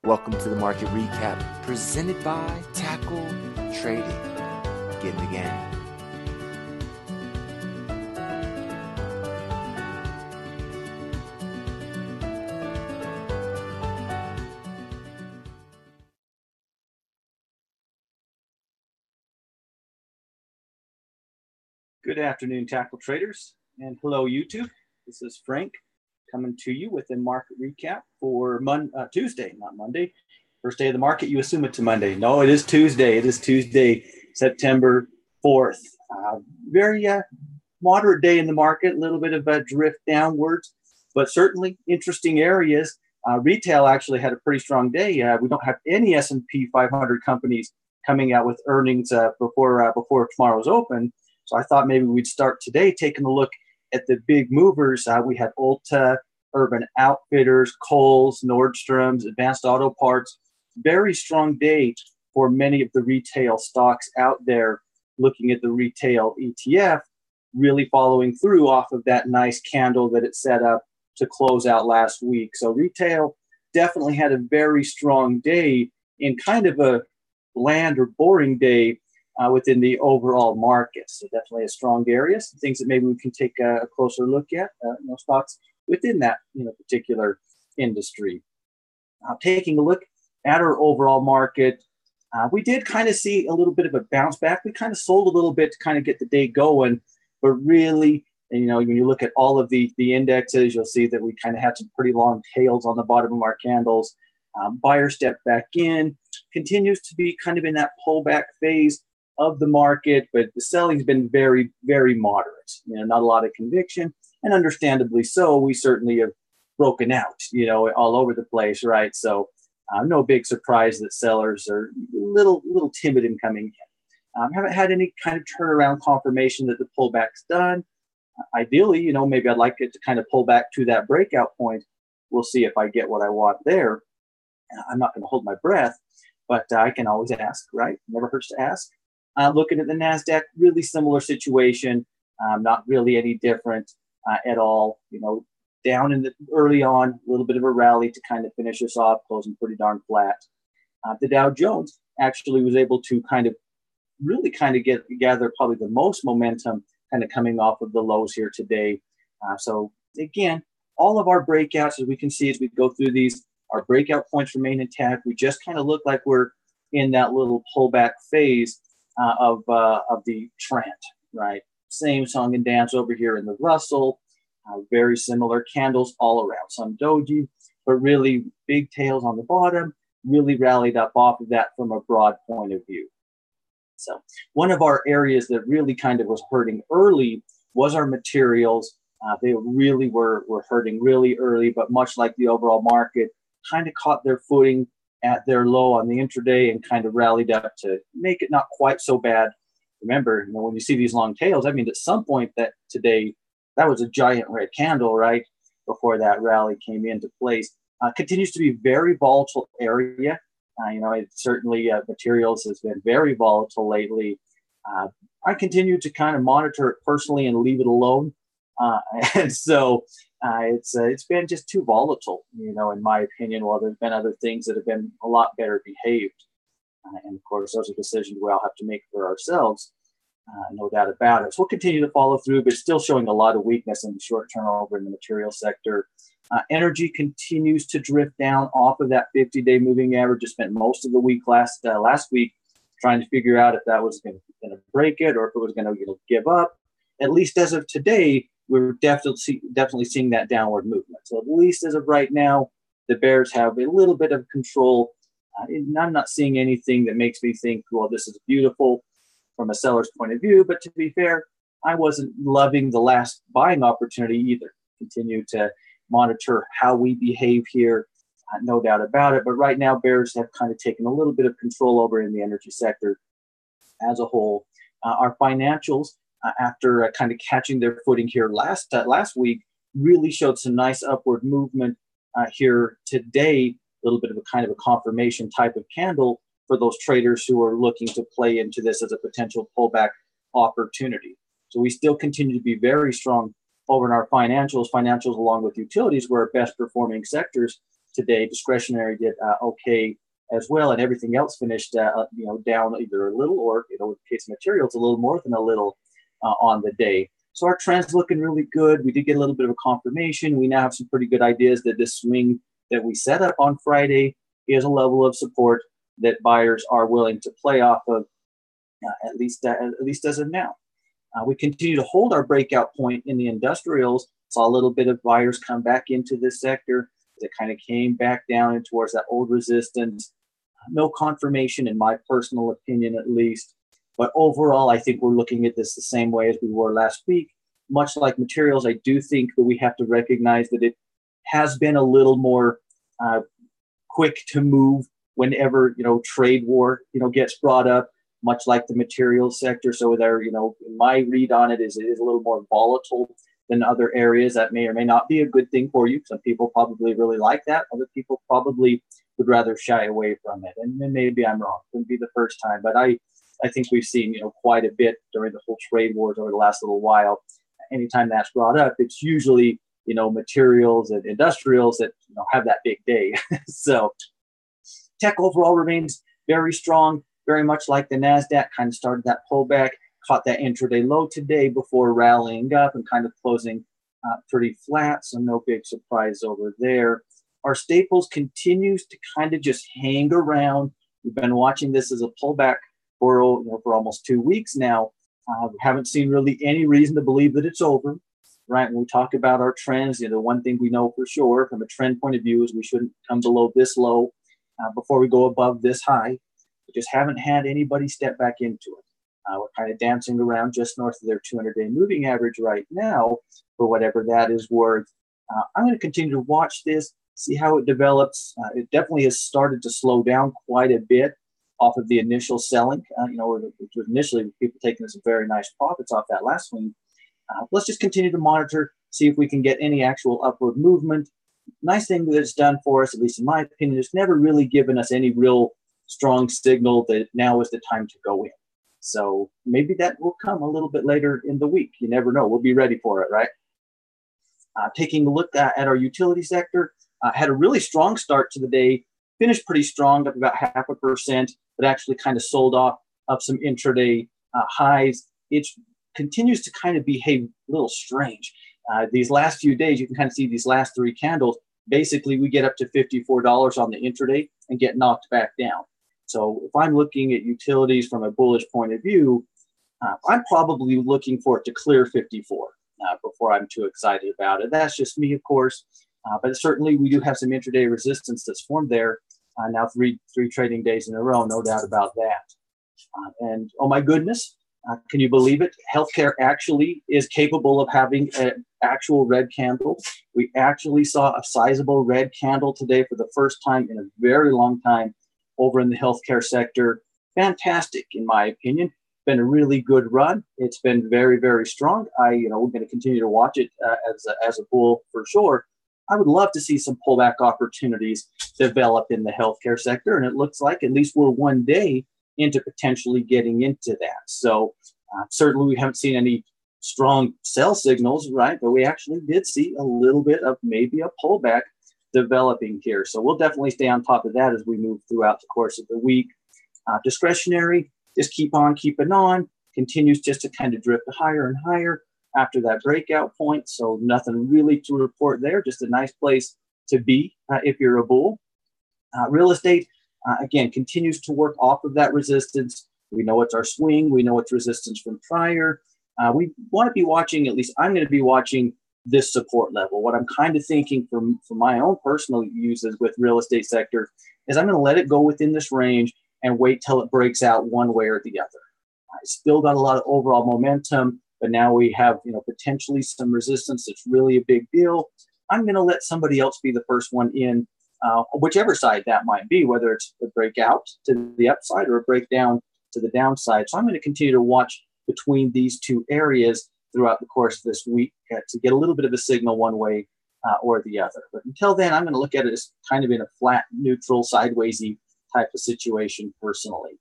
Welcome to the market recap presented by Tackle Trading. Get in the game. Good afternoon, Tackle Traders, and hello, YouTube. This is Frank coming to you with a market recap for Tuesday, not Monday. First day of the market, you assume it's a Monday. No, it is Tuesday. It is Tuesday, September 4th. Very moderate day in the market, a little bit of a drift downwards, but certainly interesting areas. Retail actually had a pretty strong day. We don't have any S&P 500 companies coming out with earnings before tomorrow's open. So I thought maybe we'd start today taking a look at the big movers. We had Ulta, Urban Outfitters, Kohl's, Nordstrom's, Advanced Auto Parts. Very strong day for many of the retail stocks out there. Looking at the retail ETF, really following through off of that nice candle that it set up to close out last week. So retail definitely had a very strong day in kind of a bland or boring day within the overall market. So definitely a strong area. Some things that maybe we can take a closer look at, stocks within that particular industry. Taking a look at our overall market, we did kind of see a little bit of a bounce back. We kind of sold a little bit to kind of get the day going, but really, when you look at all of the indexes, you'll see that we kind of had some pretty long tails on the bottom of our candles. Buyer stepped back in, continues to be kind of in that pullback phase of the market, but the selling's been very, very moderate. Not a lot of conviction, and understandably so. We certainly have broken out, all over the place, right? So no big surprise that sellers are a little timid in coming in. Haven't had any kind of turnaround confirmation that the pullback's done. Ideally, maybe I'd like it to kind of pull back to that breakout point. We'll see if I get what I want there. I'm not going to hold my breath, but I can always ask, right? Never hurts to ask. Looking at the NASDAQ, really similar situation, not really any different at all. Down in the early on, a little bit of a rally to kind of finish us off, closing pretty darn flat. The Dow Jones actually was able to really gather probably the most momentum kind of coming off of the lows here today. So again, all of our breakouts, as we can see as we go through these, our breakout points remain intact. We just kind of look like we're in that little pullback phase of the trend, right? Same song and dance over here in the Russell. Very similar candles all around. Some doji, but really big tails on the bottom, really rallied up off of that from a broad point of view. So one of our areas that really kind of was hurting early was our materials. They really were hurting really early, but much like the overall market, kind of caught their footing at their low on the intraday and kind of rallied up to make it not quite so bad. Remember, when you see these long tails, I mean, at some point that today, that was a giant red candle, right? Before that rally came into place. Continues to be very volatile area. It certainly materials has been very volatile lately. I continue to kind of monitor it personally and leave it alone. And so it's been just too volatile, in my opinion. While there's been other things that have been a lot better behaved. And of course, those are decisions we all have to make for ourselves. No doubt about it. So we'll continue to follow through, but still showing a lot of weakness in the short term over in the material sector. Energy continues to drift down off of that 50-day moving average. Just spent most of the week last week trying to figure out if that was going to break it or if it was going to give up. At least as of today, we're definitely seeing that downward movement. So at least as of right now, the bears have a little bit of control. I'm not seeing anything that makes me think, well, this is beautiful from a seller's point of view. But to be fair, I wasn't loving the last buying opportunity either. Continue to monitor how we behave here, no doubt about it. But right now, bears have kind of taken a little bit of control over in the energy sector as a whole. Our financials, after kind of catching their footing here last week, really showed some nice upward movement here today. A little bit of a kind of a confirmation type of candle for those traders who are looking to play into this as a potential pullback opportunity. So we still continue to be very strong over in our financials. Financials, along with utilities, were our best performing sectors today. Discretionary did okay as well, and everything else finished down either a little or, in the case of materials, a little more than a little on the day. So our trend's looking really good. We did get a little bit of a confirmation. We now have some pretty good ideas that this swing that we set up on Friday is a level of support that buyers are willing to play off of, at least as of now. We continue to hold our breakout point in the industrials. Saw a little bit of buyers come back into this sector. It kind of came back down and towards that old resistance. No confirmation, in my personal opinion, at least. But overall, I think we're looking at this the same way as we were last week. Much like materials, I do think that we have to recognize that it has been a little more quick to move whenever, trade war, gets brought up, much like the materials sector. So there, my read on it is a little more volatile than other areas. That may or may not be a good thing for you. Some people probably really like that. Other people probably would rather shy away from it. And maybe I'm wrong. It wouldn't be the first time. But I think we've seen, quite a bit during the whole trade wars over the last little while. Anytime that's brought up, it's usually, materials and industrials that have that big day. So tech overall remains very strong, very much like the NASDAQ, kind of started that pullback, caught that intraday low today before rallying up and kind of closing pretty flat. So no big surprise over there. Our staples continues to kind of just hang around. We've been watching this as a pullback for almost 2 weeks now. We haven't seen really any reason to believe that it's over, right? When we talk about our trends, the one thing we know for sure from a trend point of view is we shouldn't come below this low before we go above this high. We just haven't had anybody step back into it. We're kind of dancing around just north of their 200-day moving average right now, for whatever that is worth. I'm going to continue to watch this, see how it develops. It definitely has started to slow down quite a bit off of the initial selling, which was initially people taking some very nice profits off that last swing. Let's just continue to monitor, see if we can get any actual upward movement. Nice thing that it's done for us, at least in my opinion, it's never really given us any real strong signal that now is the time to go in. So maybe that will come a little bit later in the week. You never know. We'll be ready for it, right? Taking a look at our utility sector, had a really strong start to the day, finished pretty strong, up about 0.5%, but actually kind of sold off some intraday highs. It continues to kind of behave a little strange. These last few days, you can kind of see these last 3 candles. Basically, we get up to $54 on the intraday and get knocked back down. So if I'm looking at utilities from a bullish point of view, I'm probably looking for it to clear 54 before I'm too excited about it. That's just me, of course. But certainly we do have some intraday resistance that's formed there. Now three trading days in a row, no doubt about that. And oh my goodness, can you believe it? Healthcare actually is capable of having an actual red candle. We actually saw a sizable red candle today for the first time in a very long time over in the healthcare sector. Fantastic, in my opinion. Been a really good run. It's been very, very strong. We're going to continue to watch it as a bull for sure. I would love to see some pullback opportunities develop in the healthcare sector, and it looks like at least we're one day into potentially getting into that. So certainly we haven't seen any strong sell signals, right? But we actually did see a little bit of maybe a pullback developing here. So we'll definitely stay on top of that as we move throughout the course of the week. Discretionary, just keep on keeping on, continues just to kind of drift higher and higher after that breakout point. So nothing really to report there, just a nice place to be if you're a bull. Real estate, again, continues to work off of that resistance. We know it's our swing. We know it's resistance from prior. We want to be watching, at least I'm going to be watching this support level. What I'm kind of thinking for my own personal uses with real estate sector is I'm going to let it go within this range and wait till it breaks out one way or the other. I still got a lot of overall momentum, but now we have potentially some resistance that's really a big deal. I'm going to let somebody else be the first one in, whichever side that might be, whether it's a breakout to the upside or a breakdown to the downside. So I'm going to continue to watch between these two areas throughout the course of this week to get a little bit of a signal one way or the other. But until then, I'm going to look at it as kind of in a flat, neutral, sidewaysy type of situation personally.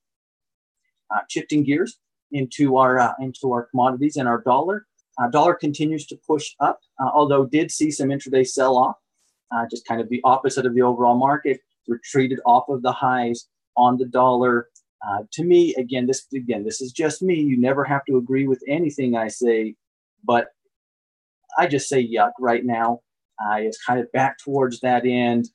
Shifting gears into our commodities and our dollar. Dollar continues to push up, although did see some intraday sell-off. just kind of the opposite of the overall market, retreated off of the highs on the dollar. To me, again, this is just me. You never have to agree with anything I say, but I just say yuck right now. It's kind of back towards that end,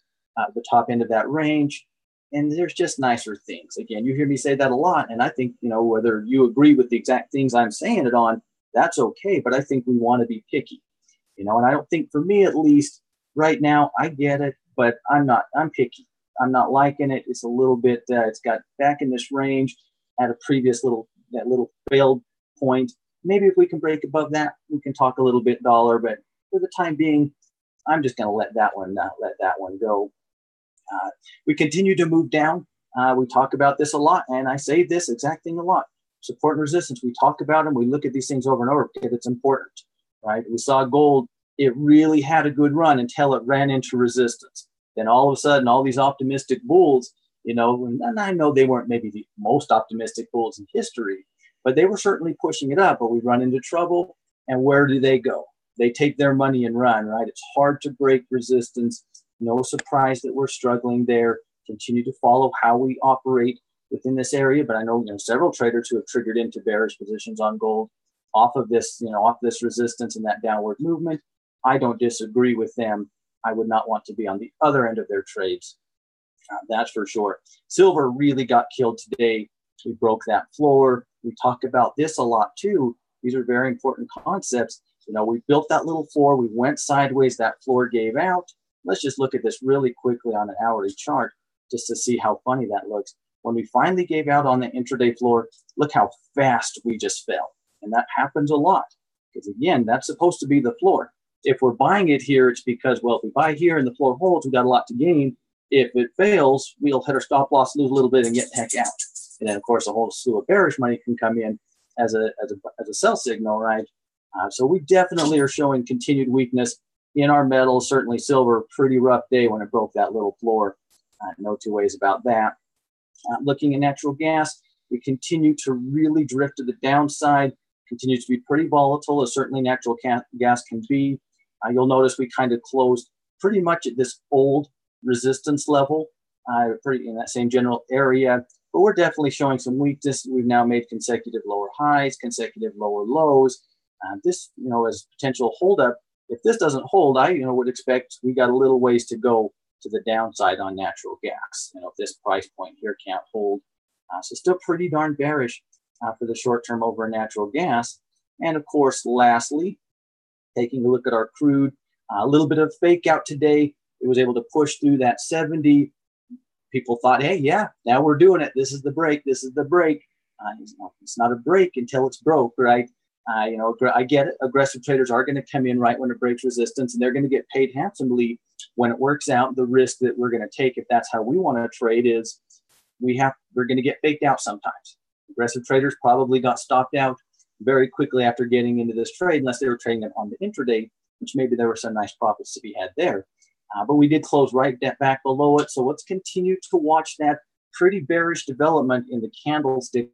the top end of that range. And there's just nicer things. Again, you hear me say that a lot. And I think, whether you agree with the exact things I'm saying it on, that's okay. But I think we want to be picky, and I don't think, for me at least right now, I get it, but I'm picky. I'm not liking it. It's a little bit, it's got back in this range at a previous little failed point. Maybe if we can break above that, we can talk a little bit dollar, but for the time being, I'm just going to let that one go. We continue to move down. We talk about this a lot, and I say this exact thing a lot. Support and resistance, we talk about them. We look at these things over and over because it's important, right? We saw gold. It really had a good run until it ran into resistance. Then all of a sudden, all these optimistic bulls, and I know they weren't maybe the most optimistic bulls in history, but they were certainly pushing it up. But we run into trouble, and where do they go? They take their money and run, right? It's hard to break resistance. No surprise that we're struggling there. Continue to follow how we operate within this area. But I know, several traders who have triggered into bearish positions on gold off of this, off this resistance and that downward movement. I don't disagree with them. I would not want to be on the other end of their trades. That's for sure. Silver really got killed today. We broke that floor. We talk about this a lot too. These are very important concepts. We built that little floor. We went sideways. That floor gave out. Let's just look at this really quickly on an hourly chart just to see how funny that looks. When we finally gave out on the intraday floor, look how fast we just fell. And that happens a lot because, again, that's supposed to be the floor. If we're buying it here, it's because, well, if we buy here and the floor holds, we've got a lot to gain. If it fails, we'll hit our stop loss, lose a little bit, and get the heck out. And then, of course, a whole slew of bearish money can come in as a sell signal, right? So we definitely are showing continued weakness in our metals. Certainly silver, pretty rough day when it broke that little floor. No two ways about that. Looking at natural gas, we continue to really drift to the downside, continues to be pretty volatile, as certainly natural gas can be. You'll notice we kind of closed pretty much at this old resistance level, pretty in that same general area, but we're definitely showing some weakness. We've now made consecutive lower highs, consecutive lower lows. This, as potential holdup. If this doesn't hold, I, would expect we got a little ways to go to the downside on natural gas. If this price point here can't hold. So still pretty darn bearish for the short term over natural gas. And of course, lastly, taking a look at our crude, a little bit of fake out today. It was able to push through that 70. People thought, hey, yeah, now we're doing it. This is the break. This is the break. It's not a break until it's broke, right? I get it. Aggressive traders are going to come in right when it breaks resistance, and they're going to get paid handsomely when it works out. The risk that we're going to take, if that's how we want to trade, is we're going to get faked out sometimes. Aggressive traders probably got stopped out very quickly after getting into this trade, unless they were trading it on the intraday, which maybe there were some nice profits to be had there. But we did close right back below it. So let's continue to watch that pretty bearish development in the candlestick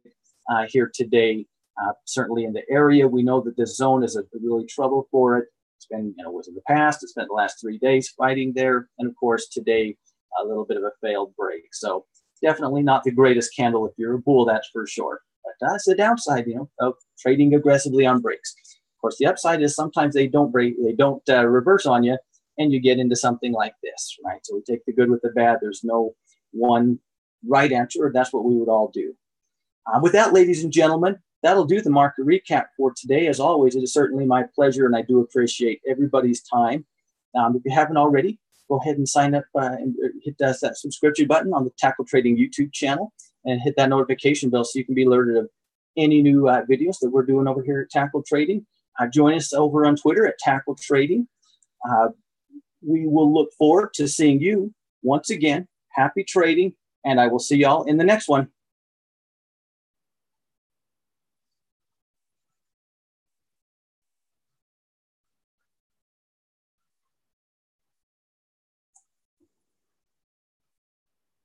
here today. Certainly in the area, we know that this zone is a really trouble for it. It's been, was in the past. It's spent the last 3 days fighting there. And of course, today, a little bit of a failed break. So definitely not the greatest candle if you're a bull, that's for sure. But that's the downside, of trading aggressively on breaks. Of course, the upside is sometimes they don't break, they don't reverse on you, and you get into something like this, right? So we take the good with the bad. There's no one right answer. That's what we would all do. With that, ladies and gentlemen, that'll do the market recap for today. As always, it is certainly my pleasure, and I do appreciate everybody's time. If you haven't already, go ahead and sign up and hit that subscription button on the Tackle Trading YouTube channel, and hit that notification bell so you can be alerted of any new videos that we're doing over here at Tackle Trading. Join us over on Twitter at Tackle Trading. We will look forward to seeing you once again. Happy trading, and I will see y'all in the next one.